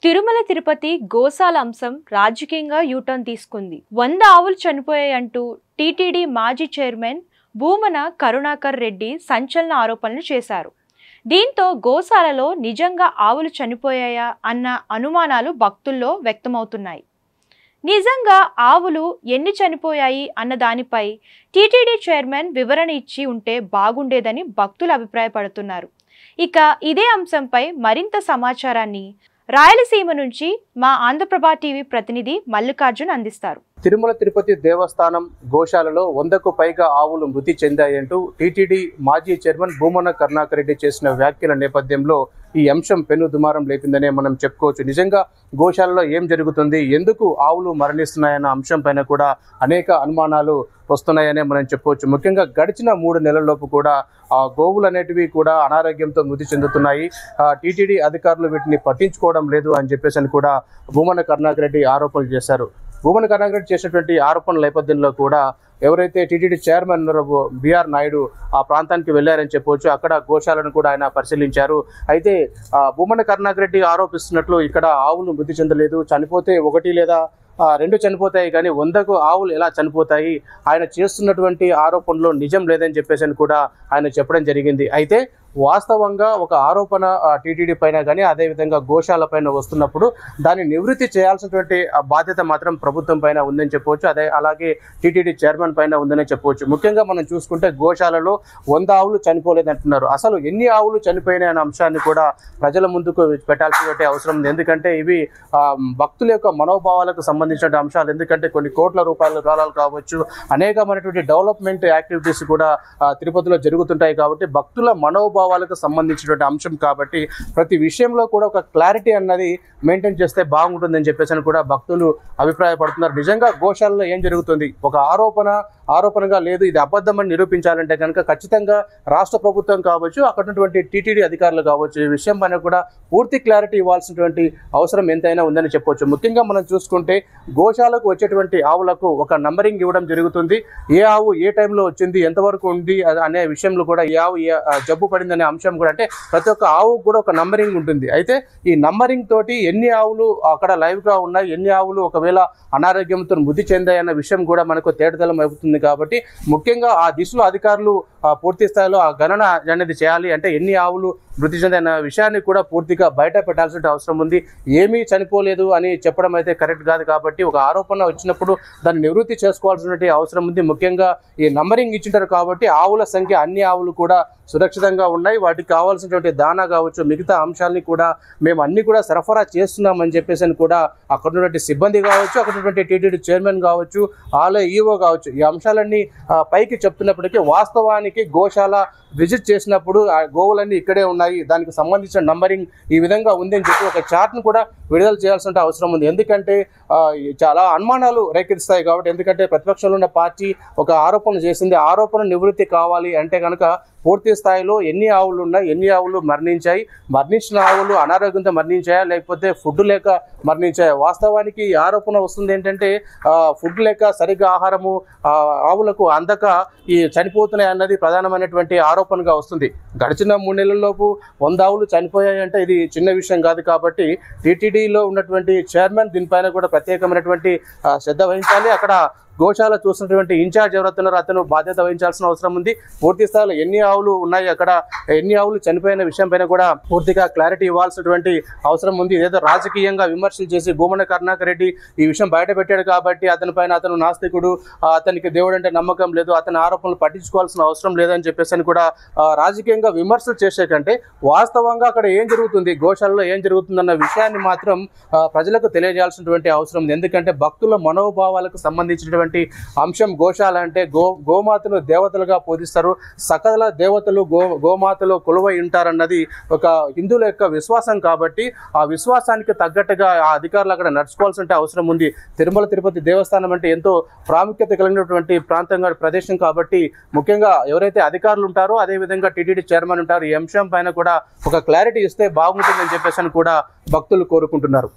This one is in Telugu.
తిరుమల తిరుపతి గోశాల అంశం రాజకీయంగా యూటర్న్ తీసుకుంది. 100 ఆవులు చనిపోయాయంటూ టీటీడీ మాజీ చైర్మన్ భూమన కరుణాకర్ రెడ్డి సంచలన ఆరోపణలు చేశారు. దీంతో గోశాలలో నిజంగా ఆవులు చనిపోయాయా అన్న అనుమానాలు భక్తుల్లో వ్యక్తమవుతున్నాయి. నిజంగా ఆవులు ఎన్ని చనిపోయాయి అన్న దానిపై టీటీడీ చైర్మన్ వివరణ ఇచ్చి ఉంటే బాగుండేదని భక్తులు అభిప్రాయపడుతున్నారు. ఇక ఇదే అంశంపై మరింత సమాచారాన్ని రాయలసీమ నుంచి మా ఆంధ్రప్రభ టీవీ ప్రతినిధి మల్లికార్జున్ అందిస్తారు. తిరుమల తిరుపతి దేవస్థానం గోశాలలో 100కు పైగా ఆవులు మృతి చెందాయంటూ టీటీడీ మాజీ చైర్మన్ భూమన కరుణాకర్ రెడ్డి చేసిన వ్యాఖ్యల నేపథ్యంలో ఈ అంశం పెను దుమారం లేపిందనే మనం చెప్పుకోవచ్చు. నిజంగా గోశాలలో ఏం జరుగుతుంది, ఎందుకు ఆవులు మరణిస్తున్నాయన్న అంశం పైన కూడా అనేక అనుమానాలు వస్తున్నాయనే మనం చెప్పవచ్చు. ముఖ్యంగా గడిచిన 3 నెలల్లోపు కూడా గోవులు అనేటివి కూడా అనారోగ్యంతో మృతి చెందుతున్నాయి. టీటీడీ అధికారులు వీటిని పట్టించుకోవడం లేదు అని చెప్పేసి కూడా భూమన కరుణాకర్ రెడ్డి ఆరోపణలు చేశారు. భూమన కరుణాకర్ రెడ్డి చేసినటువంటి ఆరోపణల నేపథ్యంలో కూడా ఎవరైతే టీటీడీ చైర్మన్ బిఆర్ నాయుడు ఆ ప్రాంతానికి వెళ్ళారని చెప్పవచ్చు. అక్కడ గోశాలను కూడా ఆయన పరిశీలించారు. అయితే భూమన కరుణాకర్ రెడ్డి ఆరోపిస్తున్నట్లు ఇక్కడ ఆవులు మృతి చెందలేదు, చనిపోతే 1 లేదా 2 చనిపోతాయి, కానీ 100కు ఆవులు ఎలా చనిపోతాయి, ఆయన చేస్తున్నటువంటి ఆరోపణలో నిజం లేదని చెప్పేసి కూడా ఆయన చెప్పడం జరిగింది. అయితే వాస్తవంగా ఒక ఆరోపణ టీటీడీ పైన కానీ అదేవిధంగా గోశాల పైన వస్తున్నప్పుడు దాన్ని నివృత్తి చేయాల్సినటువంటి బాధ్యత మాత్రం ప్రభుత్వం పైన ఉందని చెప్పవచ్చు. అలాగే టీటీడీ చైర్మన్ పైన ఉందని చెప్పవచ్చు. ముఖ్యంగా మనం చూసుకుంటే గోశాలలో 100 ఆవులు చనిపోలేదంటున్నారు. అసలు ఎన్ని ఆవులు చనిపోయినాయి అనే అంశాన్ని కూడా ప్రజల ముందుకు పెట్టాల్సినటువంటి అవసరం ఉంది. ఎందుకంటే ఇవి భక్తుల యొక్క మనోభావాలకు సంబంధించిన అంశాలు. ఎందుకంటే కొన్ని కోట్ల రూపాయల విరాళాలు కావచ్చు, అనేకమైనటువంటి డెవలప్మెంట్ యాక్టివిటీస్ కూడా తిరుపతిలో జరుగుతుంటాయి. కాబట్టి భక్తుల మనోభావాలకు సంబంధించినటువంటి అంశం కాబట్టి ప్రతి విషయంలో కూడా ఒక క్లారిటీ అన్నది మెయింటైన్ చేస్తే బాగుంటుందని చెప్పేసి కూడా భక్తులు అభిప్రాయపడుతున్నారు. నిజంగా గోశాలలో ఏం జరుగుతుంది, ఒక ఆరోపణగా లేదు, ఇది అబద్ధమని నిరూపించాలంటే కనుక ఖచ్చితంగా రాష్ట్ర ప్రభుత్వం కావచ్చు, అక్కడ ఉన్నటువంటి టీటీడీ అధికారులు కావచ్చు, ఈ విషయం పైన కూడా పూర్తి క్లారిటీ ఇవ్వాల్సినటువంటి అవసరం ఎంతైనా ఉందని చెప్పొచ్చు. ముఖ్యంగా మనం చూసుకుంటే గోశాలకు వచ్చేటువంటి ఆవులకు ఒక నంబరింగ్ ఇవ్వడం జరుగుతుంది. ఏ ఆవు ఏ టైంలో వచ్చింది, ఎంతవరకు ఉంది అనే విషయంలో కూడా ఏ ఆవు జబ్బు పడిందనే అంశం కూడా, అంటే ప్రతి ఒక్క ఆవుకు కూడా ఒక నంబరింగ్ ఉంటుంది. అయితే ఈ నంబరింగ్ తోటి ఎన్ని ఆవులు అక్కడ లైవ్గా ఉన్నాయి, ఎన్ని ఆవులు ఒకవేళ అనారోగ్యంతో మృతి చెందాయన్న విషయం కూడా మనకు తేటతెల్లం అవుతుంది. కాబట్టి ముఖ్యంగా ఆ దిశలో అధికారులు పూర్తి స్థాయిలో ఆ గణన అనేది చేయాలి. అంటే ఎన్ని ఆవులు మృతి చెందిన విషయాన్ని కూడా పూర్తిగా బయట పెట్టాల్సిన అవసరం ఉంది. ఏమీ చనిపోలేదు అని చెప్పడం అయితే కరెక్ట్ కాదు. కాబట్టి ఒక ఆరోపణ వచ్చినప్పుడు దాన్ని నివృత్తి చేసుకోవాల్సిన అవసరం ఉంది. ముఖ్యంగా ఈ నంబరింగ్ ఇచ్చింటారు కాబట్టి ఆవుల సంఖ్య అన్ని ఆవులు కూడా సురక్షితంగా ఉన్నాయి. వాటికి కావాల్సినటువంటి దానా కావచ్చు, మిగతా అంశాలని కూడా మేము అన్ని కూడా సరఫరా చేస్తున్నామని చెప్పేసి కూడా అక్కడ ఉన్నటువంటి సిబ్బంది కావచ్చు, అక్కడ ఉన్నటువంటి టీటీడీ చైర్మన్ కావచ్చు, ఆలయ ఈవో కావచ్చు, ఈ అంశాలన్నీ పైకి చెప్తున్నప్పటికీ వాస్తవానికి గోశాల విజిట్ చేసినప్పుడు ఆ గోవులన్నీ ఇక్కడే ఉన్నాయి, దానికి సంబంధించిన నంబరింగ్ ఈ విధంగా ఉంది అని చెప్పి ఒక చార్ట్ను కూడా విడుదల చేయాల్సిన అవసరం ఉంది. ఎందుకంటే చాలా అనుమానాలు రేకెత్తిస్తాయి కాబట్టి. ఎందుకంటే ప్రతిపక్షంలో ఉన్న పార్టీ ఒక ఆరోపణ చేసింది, ఆరోపణ నివృత్తి కావాలి అంటే కనుక పూర్తి స్థాయిలో ఎన్ని ఆవులు ఉన్నాయి, ఎన్ని ఆవులు మరణించాయి, మరణించిన ఆవులు అనారోగ్యంతో మరణించాయా లేకపోతే ఫుడ్ లేక మరణించాయా. వాస్తవానికి ఈ ఆరోపణ వస్తుంది ఏంటంటే ఫుడ్ లేక సరిగ్గా ఆహారము ఆవులకు అందక ఈ చనిపోతున్నాయి అన్నది ప్రధానమైనటువంటి ఆరోపణగా వస్తుంది. గడిచిన 3 నెలల్లోపు 100 ఆవులు చనిపోయాయి అంటే ఇది చిన్న విషయం కాదు. కాబట్టి టీటీడీలో ఉన్నటువంటి చైర్మన్ దీనిపైన కూడా ప్రత్యేకమైనటువంటి శ్రద్ధ వహించాలి. అక్కడ గోశాల చూసినటువంటి ఇన్ఛార్జ్ ఎవరైతున్నారో అతను బాధ్యత వహించాల్సిన అవసరం ఉంది. పూర్తి స్థాయిలో ఎన్ని ఆవులు ఉన్నాయి, అక్కడ ఎన్ని ఆవులు చనిపోయిన విషయం పైన కూడా పూర్తిగా క్లారిటీ ఇవ్వాల్సినటువంటి అవసరం ఉంది. ఇదేదో రాజకీయంగా విమర్శలు చేసి భూమన కరుణాకర్ రెడ్డి ఈ విషయం బయట పెట్టాడు కాబట్టి అతని పైన అతను నాస్తికుడు, అతనికి దేవుడు అంటే నమ్మకం లేదు, అతని ఆరోపణలు పట్టించుకోవాల్సిన అవసరం లేదని చెప్పేసి కూడా రాజకీయంగా విమర్శలు చేసే కంటే వాస్తవంగా అక్కడ ఏం జరుగుతుంది, గోశాలలో ఏం జరుగుతుందన్న విషయాన్ని మాత్రం ప్రజలకు తెలియజేయాల్సినటువంటి అవసరం ఉంది. ఎందుకంటే భక్తుల మనోభావాలకు సంబంధించినటువంటి అంశం గోశాల అంటే గోమాతను దేవతలుగా పూజిస్తారు. సకల దేవతలు గోమాతలో కొలువై ఉంటారన్నది ఒక హిందువుల యొక్క విశ్వాసం. కాబట్టి ఆ విశ్వాసానికి తగ్గట్టుగా ఆ అధికారులు అక్కడ నడుచుకోవాల్సిన అవసరం ఉంది. తిరుమల తిరుపతి దేవస్థానం అంటే ఎంతో ప్రాముఖ్యత కలిగినటువంటి ప్రాంతంగా ప్రదేశం కాబట్టి ముఖ్యంగా ఎవరైతే అధికారులు ఉంటారో అదేవిధంగా టీటీడీ చైర్మన్ ఉంటారు, ఈ అంశం పైన కూడా ఒక క్లారిటీ ఇస్తే బాగుంటుందని చెప్పేసి కూడా భక్తులు కోరుకుంటున్నారు.